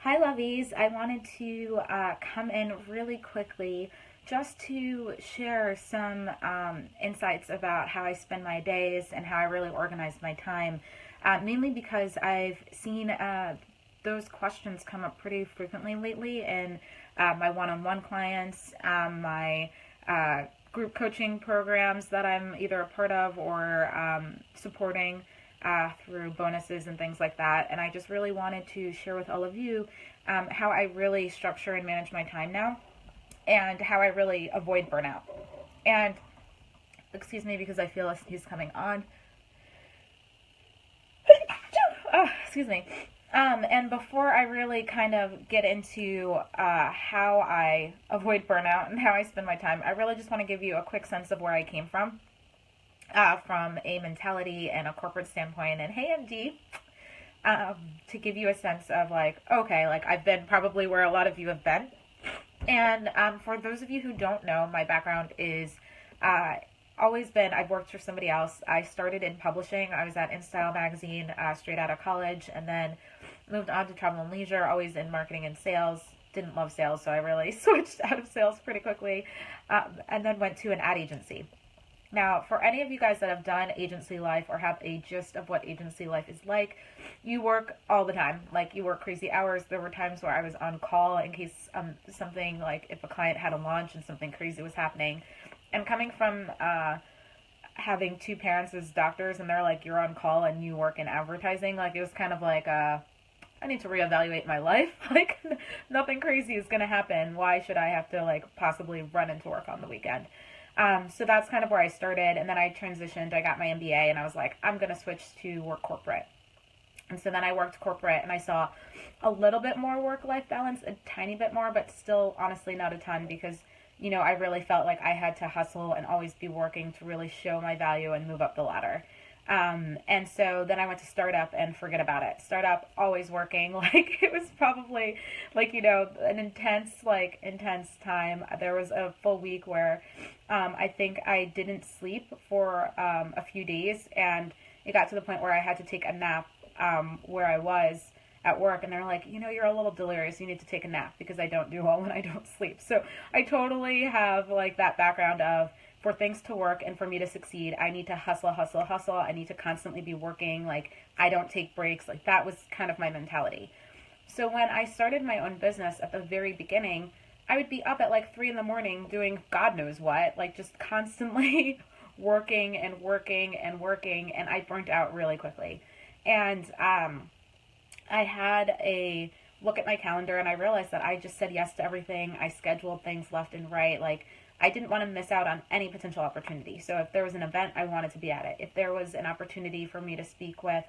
Hi, lovies. I wanted to come in really quickly just to share some insights about how I spend my days and how I really organize my time, mainly because I've seen those questions come up pretty frequently lately in my one on one clients, my group coaching programs that I'm either a part of or supporting through bonuses and things like that. And I just really wanted to share with all of you how I really structure and manage my time now and how I really avoid burnout. And excuse me because I feel a sneeze coming on. Excuse me. And before I really kind of get into how I avoid burnout and how I spend my time, I really just want to give you a quick sense of where I came from a mentality and a corporate standpoint. And hey, MD, to give you a sense of like, okay, like I've been probably where a lot of you have been. And for those of you who don't know, my background is always been, I've worked for somebody else. I started in publishing. I was at InStyle magazine straight out of college, and then moved on to travel and leisure, always in marketing and sales. Didn't love sales, so I really switched out of sales pretty quickly, and then went to an ad agency. Now, for any of you guys that have done agency life or have a gist of what agency life is like, you work all the time. Like, you work crazy hours. There were times where I was on call in case something, like if a client had a launch and something crazy was happening. And coming from having two parents as doctors and they're like, you're on call and you work in advertising, like it was kind of like, I need to reevaluate my life. Like, nothing crazy is going to happen. Why should I have to like possibly run into work on the weekend? So that's kind of where I started. And then I transitioned. I got my MBA and I was like, I'm going to switch to work corporate. And so then I worked corporate and I saw a little bit more work-life balance, a tiny bit more, but still honestly not a ton because, you know, I really felt like I had to hustle and always be working to really show my value and move up the ladder. And so then I went to startup and forget about it. Startup, always working. Like, it was probably like, you know, an intense time. There was a full week where I think I didn't sleep for a few days, and it got to the point where I had to take a nap where I was at work, and they're like, you know, you're a little delirious, you need to take a nap, because I don't do well when I don't sleep. So I totally have like that background of, for things to work and for me to succeed, I need to hustle. I need to constantly be working. Like, I don't take breaks. Like, that was kind of my mentality. So when I started my own business at the very beginning, I would be up at like 3 in the morning doing God knows what, like just constantly working, and I burnt out really quickly. And I had a look at my calendar and I realized that I just said yes to everything. I scheduled things left and right. Like, I didn't want to miss out on any potential opportunity. So if there was an event, I wanted to be at it. If there was an opportunity for me to speak with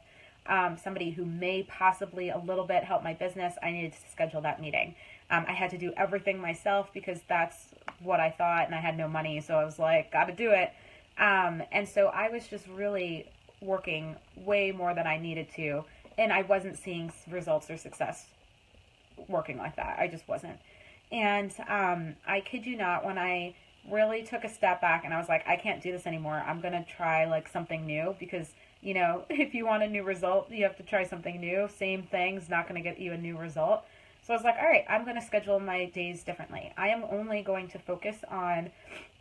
somebody who may possibly a little bit help my business, I needed to schedule that meeting. I had to do everything myself because that's what I thought, and I had no money. So I was like, got to do it. And so I was just really working way more than I needed to. And I wasn't seeing results or success working like that. I just wasn't. And I kid you not, when I really took a step back and I was like, I can't do this anymore. I'm going to try like something new because, you know, if you want a new result, you have to try something new. Same thing's not going to get you a new result. So I was like, all right, I'm going to schedule my days differently. I am only going to focus on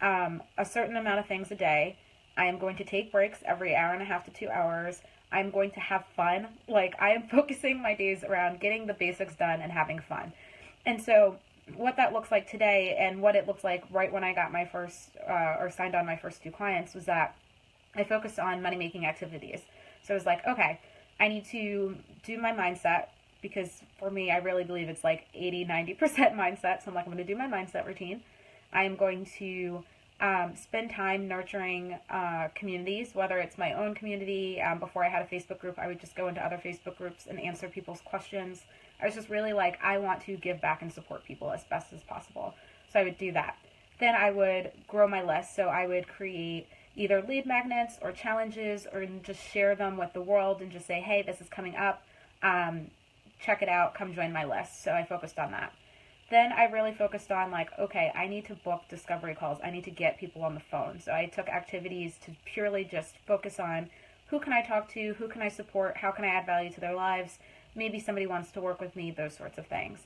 a certain amount of things a day. I am going to take breaks every hour and a half to 2 hours. I'm going to have fun. Like, I am focusing my days around getting the basics done and having fun. And so what that looks like today and what it looks like right when I got my first or signed on my first 2 clients was that I focused on money-making activities. So I was like, okay, I need to do my mindset, because for me, I really believe it's like 80-90% mindset. So I'm like, I'm going to do my mindset routine. I am going to spend time nurturing communities, whether it's my own community. Before I had a Facebook group, I would just go into other Facebook groups and answer people's questions. I was just really like, I want to give back and support people as best as possible. So I would do that. Then I would grow my list. So I would create either lead magnets or challenges, or just share them with the world and just say, hey, this is coming up. Check it out. Come join my list. So I focused on that. Then I really focused on like, okay, I need to book discovery calls. I need to get people on the phone. So I took activities to purely just focus on who can I talk to, who can I support, how can I add value to their lives, maybe somebody wants to work with me, those sorts of things.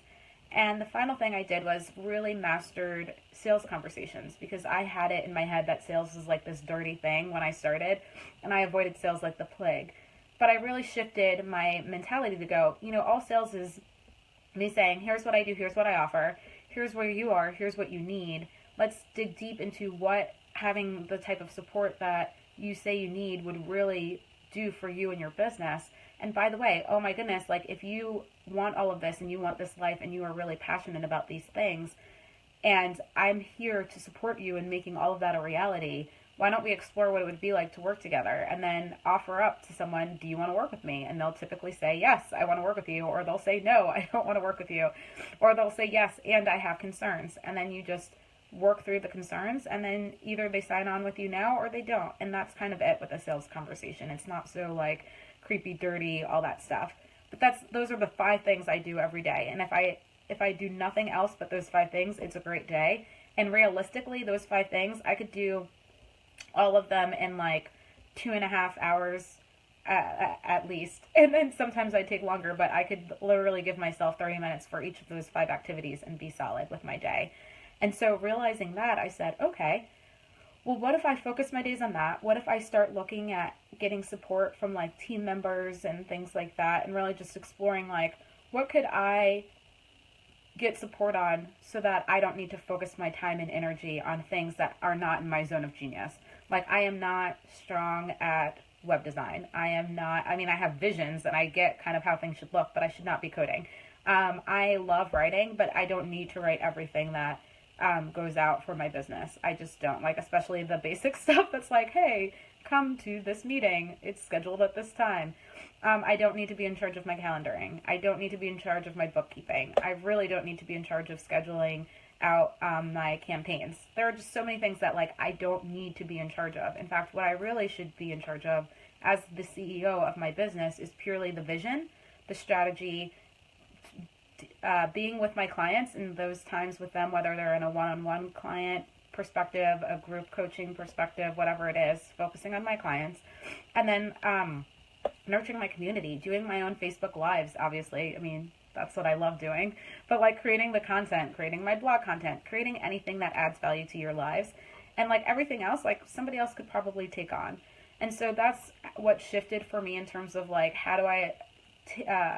And the final thing I did was really mastered sales conversations, because I had it in my head that sales was like this dirty thing when I started, and I avoided sales like the plague. But I really shifted my mentality to go, all sales is me saying, here's what I do, here's what I offer, here's where you are, here's what you need. Let's dig deep into what having the type of support that you say you need would really do for you and your business. And by the way, oh my goodness, like if you want all of this and you want this life and you are really passionate about these things, and I'm here to support you in making all of that a reality, why don't we explore what it would be like to work together, and then offer up to someone, do you want to work with me? And they'll typically say, yes, I want to work with you. Or they'll say, no, I don't want to work with you. Or they'll say, yes, and I have concerns. And then you just work through the concerns, and then either they sign on with you now or they don't. And that's kind of it with a sales conversation. It's not so like creepy, dirty, all that stuff. But those are the 5 things I do every day. And if I do nothing else but those 5 things, it's a great day. And realistically, those 5 things, I could do all of them in like 2.5 hours at least. And then sometimes I take longer, but I could literally give myself 30 minutes for each of those 5 activities and be solid with my day. And so realizing that, I said, okay, well, what if I focus my days on that? What if I start looking at getting support from like team members and things like that, and really just exploring like, what could I get support on so that I don't need to focus my time and energy on things that are not in my zone of genius. Like, I am not strong at web design. I have visions and I get kind of how things should look, but I should not be coding. I love writing, but I don't need to write everything that goes out for my business. I just don't. Like, especially the basic stuff that's like, hey, come to this meeting. It's scheduled at this time. I don't need to be in charge of my calendaring. I don't need to be in charge of my bookkeeping. I really don't need to be in charge of scheduling out my campaigns. There are just so many things that like I don't need to be in charge of. In fact, what I really should be in charge of as the CEO of my business is purely the vision, the strategy, being with my clients in those times with them, whether they're in a one-on-one client perspective, a group coaching perspective, whatever it is, focusing on my clients, and then nurturing my community, doing my own Facebook Lives, obviously. I mean, that's what I love doing. But like creating the content, creating my blog content, creating anything that adds value to your lives. And like everything else, like somebody else could probably take on. And so that's what shifted for me in terms of like, how do I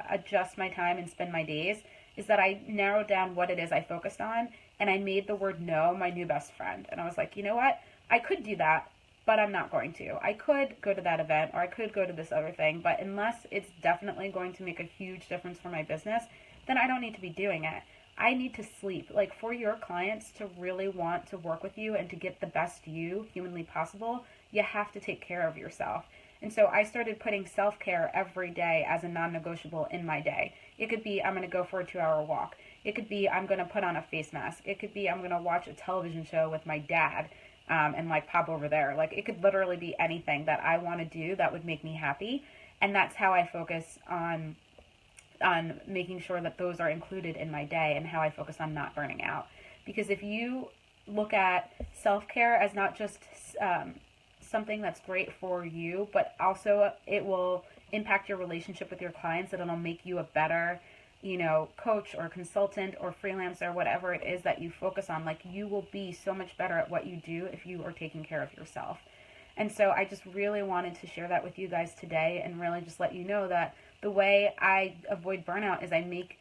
adjust my time and spend my days, is that I narrowed down what it is I focused on, and I made the word no my new best friend. And I was like, you know what? I could do that, but I'm not going to. I could go to that event, or I could go to this other thing, but unless it's definitely going to make a huge difference for my business, then I don't need to be doing it. I need to sleep. Like, for your clients to really want to work with you and to get the best you humanly possible, you have to take care of yourself. And so I started putting self-care every day as a non-negotiable in my day. It could be I'm going to go for a 2-hour walk. It could be I'm going to put on a face mask. It could be I'm going to watch a television show with my dad and like pop over there. Like, it could literally be anything that I want to do that would make me happy. And that's how I focus on making sure that those are included in my day, and how I focus on not burning out. Because if you look at self-care as not just something that's great for you, but also it will impact your relationship with your clients, and it'll make you a better, coach or consultant or freelancer, whatever it is that you focus on. Like, you will be so much better at what you do if you are taking care of yourself. And so I just really wanted to share that with you guys today, and really just let you know that the way I avoid burnout is I make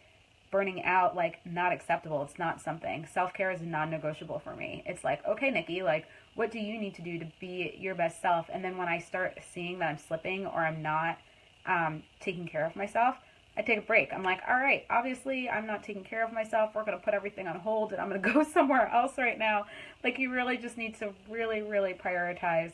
burning out like not acceptable. It's not something. Self-care is non-negotiable for me. It's like, okay, Nikki, like, what do you need to do to be your best self? And then when I start seeing that I'm slipping or I'm not taking care of myself, I take a break. I'm like, all right, obviously I'm not taking care of myself. We're going to put everything on hold and I'm going to go somewhere else right now. Like, you really just need to really, really prioritize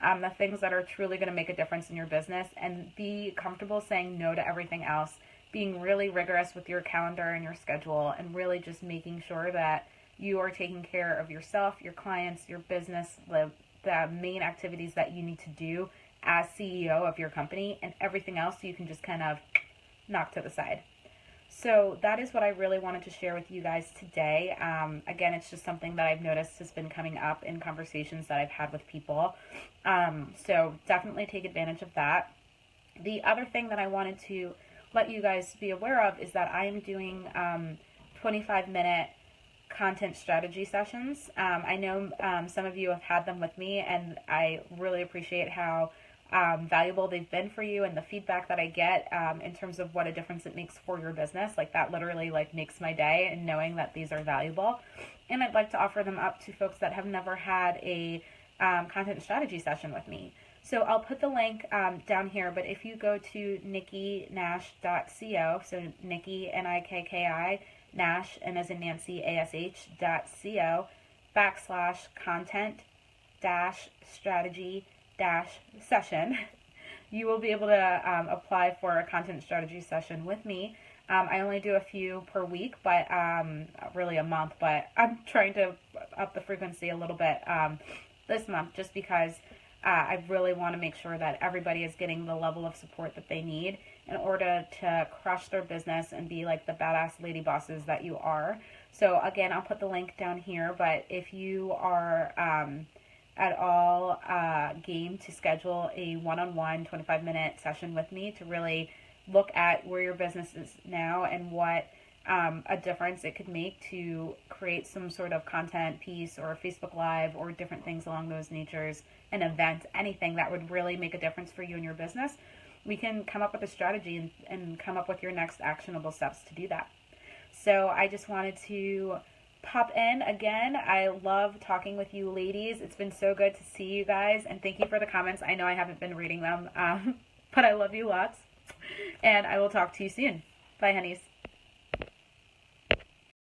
the things that are truly going to make a difference in your business, and be comfortable saying no to everything else, being really rigorous with your calendar and your schedule, and really just making sure that you are taking care of yourself, your clients, your business, the main activities that you need to do as CEO of your company, and everything else you can just kind of knock to the side. So that is what I really wanted to share with you guys today. Again, it's just something that I've noticed has been coming up in conversations that I've had with people. So definitely take advantage of that. The other thing that I wanted to let you guys be aware of is that I'm doing 25-minute content strategy sessions. I know some of you have had them with me, and I really appreciate how valuable they've been for you, and the feedback that I get in terms of what a difference it makes for your business. Like, that literally like makes my day, and knowing that these are valuable. And I'd like to offer them up to folks that have never had a content strategy session with me. So I'll put the link down here, but if you go to nikkinash.co, so Nikki, Nikki, Nash, and as in Nancy, ASH.co, /content strategy session, you will be able to apply for a content strategy session with me. I only do a few per week, but really a month, but I'm trying to up the frequency a little bit this month, just because I really want to make sure that everybody is getting the level of support that they need in order to crush their business and be like the badass lady bosses that you are. So again, I'll put the link down here, but if you are at all game to schedule a one-on-one 25-minute session with me to really look at where your business is now and what a difference it could make to create some sort of content piece or a Facebook Live or different things along those natures, an event, anything that would really make a difference for you and your business, we can come up with a strategy and come up with your next actionable steps to do that. So I just wanted to pop in again. I love talking with you ladies. It's been so good to see you guys, and thank you for the comments. I know I haven't been reading them, but I love you lots, and I will talk to you soon. Bye, honeys.